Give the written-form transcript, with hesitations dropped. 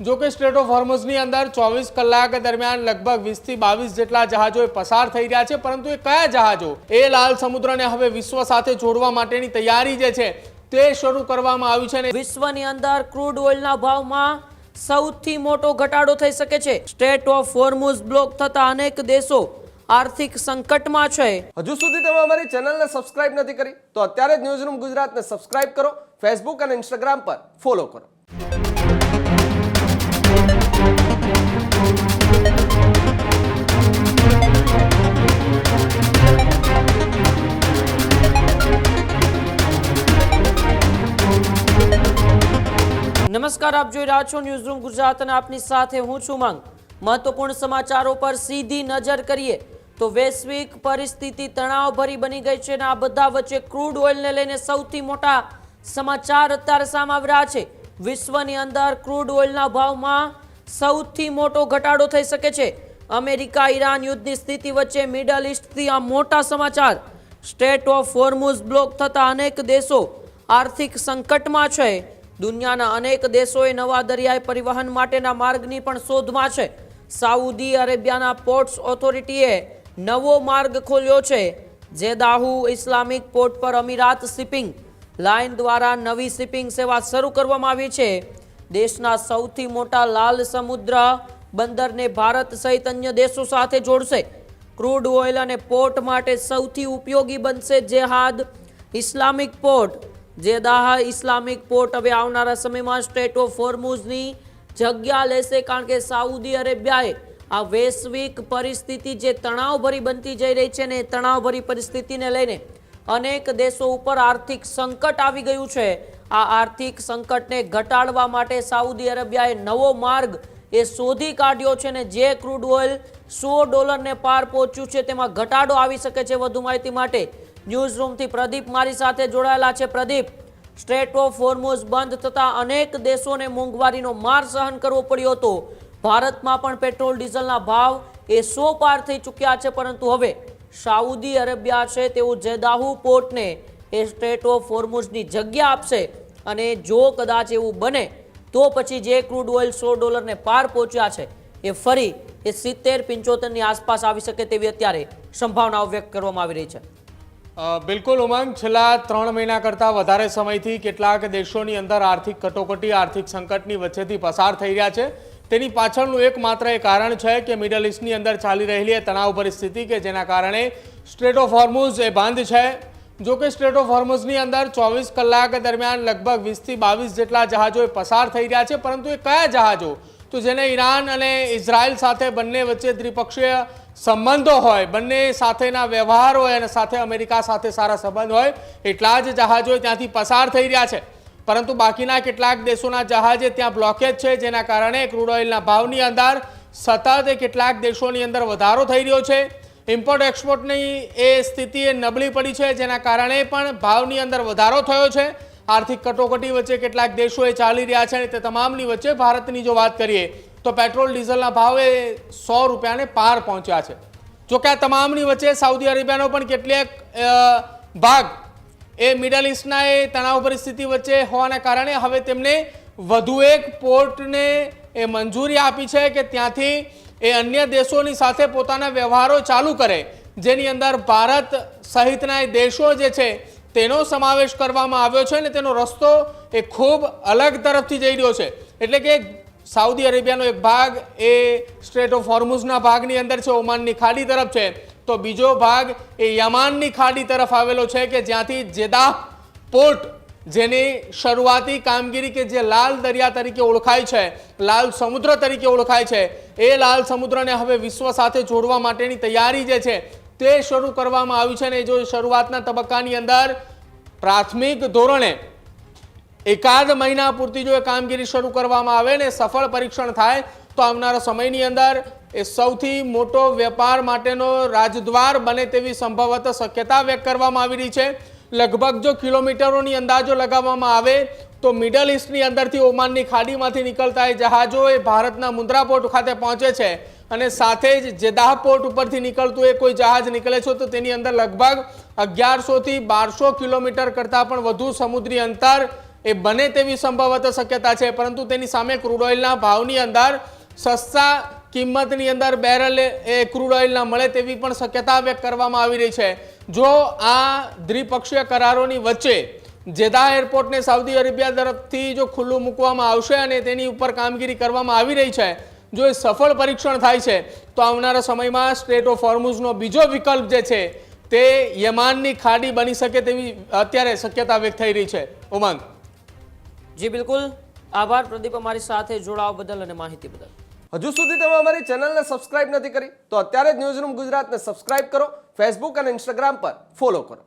જો કે straight of હોર્મુઝની અંદર 24 કલાક દરમિયાન લગભગ 20 થી 22 જેટલા જહાજો પસાર થઈ રહ્યા છે, પરંતુ એ કયા જહાજો? એ લાલ સમુદ્રને હવે વિશ્વ સાથે જોડવા માટેની તૈયારી જે છે તે શરૂ કરવામાં આવી છે. વિશ્વની અંદર ક્રૂડ ઓઇલના ભાવમાં સૌથી મોટો ઘટાડો થઈ શકે છે. સ્ટ્રેટ ઓફ હોર્મુઝ બ્લોક થતા અનેક દેશો આર્થિક સંકટમાં છે. હજુ સુધી તમે અમારી ચેનલને સબસ્ક્રાઇબ નથી કરી તો અત્યારે જ ન્યૂઝરૂમ ગુજરાતને સબસ્ક્રાઇબ કરો, ફેસબુક અને ઇન્સ્ટાગ્રામ પર ફોલો કરો. નમસ્કાર, આપ જોઈ રહ્યા છો ન્યૂઝરૂમ ગુજરાત અને આપની સાથે હું છું માંગ. મહત્વપૂર્ણ સમાચારો પર સીધી નજર કરીએ તો વૈશ્વિક પરિસ્થિતિ તણાવભરી બની ગઈ છે અને આ બધા વચ્ચે ક્રૂડ ઓઇલને લઈને સૌથી મોટા સમાચાર અત્યારે સામે આવી રહ્યા છે. વિશ્વની અંદર ક્રૂડ ઓઇલના ભાવમાં સૌથી મોટો ઘટાડો થઈ શકે છે. અમેરિકા ઈરાન યુદ્ધની સ્થિતિ વચ્ચે મિડલ ઈસ્ટથી આ મોટા સમાચાર. સ્ટ્રેટ ઓફ હોર્મુઝ બ્લોક થતા અનેક દેશો આર્થિક સંકટમાં છે. દુનિયાના અનેક દેશોએ નવા દરિયાઈ પરિવહન માટેના માર્ગની પણ શોધમાં છે. સાઉદી અરેબિયાના પોર્ટ્સ ઓથોરિટીએ નવો માર્ગ ખોલ્યો છે. જેદાહુ ઇસ્લામિક પોર્ટ પર અમીરાત શિપિંગ લાઇન દ્વારા નવી શિપિંગ સેવા શરૂ કરવામાં આવી છે. દેશના સૌથી મોટા લાલ સમુદ્ર બંદરને ભારત સહિત અન્ય દેશો સાથે જોડશે. ક્રૂડ ઓઇલ અને પોર્ટ માટે સૌથી ઉપયોગી બનશે જેહાદ ઇસ્લામિક પોર્ટ. જેદાહ ઇસ્લામિક પોર્ટ હવે આવનારા સમયમાં સ્ટ્રેટ ઓફ હોર્મુઝની જગ્યા લેશે, કારણ કે સાઉદી અરેબિયાએ આ વૈશ્વિક પરિસ્થિતિ જે તણાવભરી બનતી જઈ રહી છે ને એ તણાવભરી પરિસ્થિતિને લઈને અનેક દેશો ઉપર આર્થિક સંકટ આવી ગયું છે. આ આર્થિક સંકટને ઘટાડવા માટે સાઉદી અરેબિયાએ નવો માર્ગ એ શોધી કાઢ્યો છે ને જે ક્રૂડ ઓઇલ $100 પાર પહોંચ્યું છે તેમાં ઘટાડો આવી શકે છે. વધુ માહિતી માટે ન્યૂઝરૂમથી પ્રદીપ મારી સાથે જોડાયેલા છે. પ્રદીપ, સ્ટ્રેટ ઓફ હોર્મુઝ બંધ થતા અનેક દેશોને મોંઘવારીનો માર સહન કરવો પડ્યો હતો. ભારતમાં પણ પેટ્રોલ ડીઝલના ભાવ એ 100 પાર થઈ ચૂક્યા છે, પરંતુ હવે સાઉદી અરેબિયા છે તેઓ જેદાહુ પોર્ટને એ સ્ટ્રેટ ઓફ હોર્મુઝની જગ્યા આપશે અને જો કદાચ એવું બને તો પછી જે ક્રૂડ ઓઇલ $100 પાર પહોંચ્યા છે એ ફરી એ 70-75 ની આસપાસ આવી શકે તેવી અત્યારે સંભાવનાઓ વ્યક્ત કરવામાં આવી રહી છે. બિલકુલ ઉમંગ, છેલ્લા 3 મહિના કરતાં વધારે સમયથી કેટલાક દેશોની અંદર આર્થિક કટોકટી, આર્થિક સંકટની વચ્ચેથી પસાર થઈ રહ્યા છે. તેની પાછળનું એકમાત્ર એ કારણ છે કે મિડલ ઈસ્ટની અંદર ચાલી રહેલી તણાવ પરિસ્થિતિ કે જેના કારણે સ્ટ્રેટ ઓફ હોર્મુઝ એ બંધ છે. જો કે સ્ટ્રેટ ઓફ હોર્મુઝની અંદર 24 કલાક દરમિયાન લગભગ 20 થી 22 જેટલા જહાજો પસાર થઈ રહ્યા છે, પરંતુ એ કયા જહાજો? તો જેને ઈરાન અને ઇઝરાયલ સાથે બંને વચ્ચે દ્વિપક્ષીય સંબંધો હોય, બંને સાથેના વ્યવહાર હોય અને સાથે અમેરિકા સાથે સારા સંબંધ હોય એટલા જ જહાજો ત્યાંથી પસાર થઈ રહ્યા છે. પરંતુ બાકીના કેટલાક દેશોના જહાજે ત્યાં બ્લોકેજ છે, જેના કારણે ક્રૂડ ઓઇલના ભાવની અંદર સતત કેટલાક દેશોની અંદર વધારો થઈ રહ્યો છે. ઇમ્પોર્ટ એક્સપોર્ટની એ સ્થિતિ એ નબળી પડી છે, જેના કારણે પણ ભાવની અંદર વધારો થયો છે. આર્થિક કટોકટી વચ્ચે કેટલાક દેશો એ ચાલી રહ્યા છે અને તે તમામની વચ્ચે ભારતની જો વાત કરીએ તો પેટ્રોલ ડીઝલના ભાવ એ $100 પાર પહોંચ્યા છે. જોકે આ તમામની વચ્ચે સાઉદી અરેબિયાનો પણ કેટલાક ભાગ એ મિડલ ઈસ્ટના એ તણાવ પરિસ્થિતિ વચ્ચે હોવાના કારણે હવે તેમને વધુ એક પોર્ટને એ મંજૂરી આપી છે કે ત્યાંથી એ અન્ય દેશોની સાથે પોતાના વ્યવહારો ચાલુ કરે, જેની અંદર ભારત સહિતના એ દેશો જે છે તેનો સમાવેશ કરવામાં આવ્યો છે અને તેનો રસ્તો એ ખૂબ અલગ તરફથી જઈ રહ્યો છે. એટલે કે સાઉદી અરેબિયાનો એક ભાગ એ સ્ટ્રેટ ઓફ હોર્મુઝના ભાગની અંદર છે, ઓમાનની ખાડી તરફ છે, તો બીજો ભાગ એ યમાનની ખાડી તરફ આવેલો છે કે જ્યાંથી જેદાહ પોર્ટ, જેની શરૂઆતી કામગીરી કે જે લાલ દરિયા તરીકે ઓળખાય છે, લાલ સમુદ્ર તરીકે ઓળખાય છે, એ લાલ સમુદ્રને હવે વિશ્વ સાથે જોડવા માટેની તૈયારી જે છે તે શરૂ કરવામાં આવી છે. અને જો શરૂઆતના તબક્કાની અંદર પ્રાથમિક ધોરણે એકાદ મહિના પૂરતી જો એ કામગીરી શરૂ કરવામાં આવે ને સફળ પરીક્ષણ થાય તો આવનારા સમયની અંદર એ સૌથી મોટો વેપાર માટેનો રાજદ્વાર બને તેવી સંભવત શક્યતા વ્યક્ત કરવામાં આવી રહી છે. લગભગ જો કિલોમીટરોની અંદાજો લગાવવામાં આવે તો મિડલ ઈસ્ટની અંદરથી ઓમાનની ખાડીમાંથી નીકળતા એ જહાજો એ ભારતના મુન્દ્રા પોર્ટ ખાતે પહોંચે છે અને સાથે જ જેદાહ પોર્ટ ઉપરથી નીકળતું એ કોઈ જહાજ નીકળે છે તો તેની અંદર લગભગ 1100 થી 1200 કિલોમીટર કરતાં પણ વધુ સમુદ્રી અંતર એ બને તેવી સંભવત શક્યતા છે, પરંતુ તેની સામે ક્રૂડ ઓઇલના ભાવની અંદર સસ્તા કિંમતની અંદર બેરલ એ ક્રૂડ ઓઇલના મળે તેવી પણ શક્યતા વ્યક્ત કરવામાં આવી રહી છે. જો આ દ્વિપક્ષીય કરારોની વચ્ચે જેદા એરપોર્ટને સાઉદી અરેબિયા તરફથી જો ખુલ્લું મૂકવામાં આવશે અને તેની ઉપર કામગીરી કરવામાં આવી રહી છે, જો એ સફળ પરીક્ષણ થાય છે તો આવનારા સમયમાં સ્ટ્રેટ ઓફ હોર્મુઝનો બીજો વિકલ્પ જે છે તે યમાનની ખાડી બની શકે તેવી અત્યારે શક્યતા વ્યક્ત થઈ રહી છે. ઉમંગ. જી બિલકુલ, આભાર પ્રદીપ અમારી સાથે જોડાવા બદલ અને માહિતી બદલ. હજુ સુધી તમે અમારી ચેનલને સબસ્ક્રાઇબ નથી કરી તો અત્યારે જ ન્યૂઝરૂમ ગુજરાતને સબસ્ક્રાઇબ કરો, ફેસબુક અને ઇન્સ્ટાગ્રામ પર ફોલો કરો.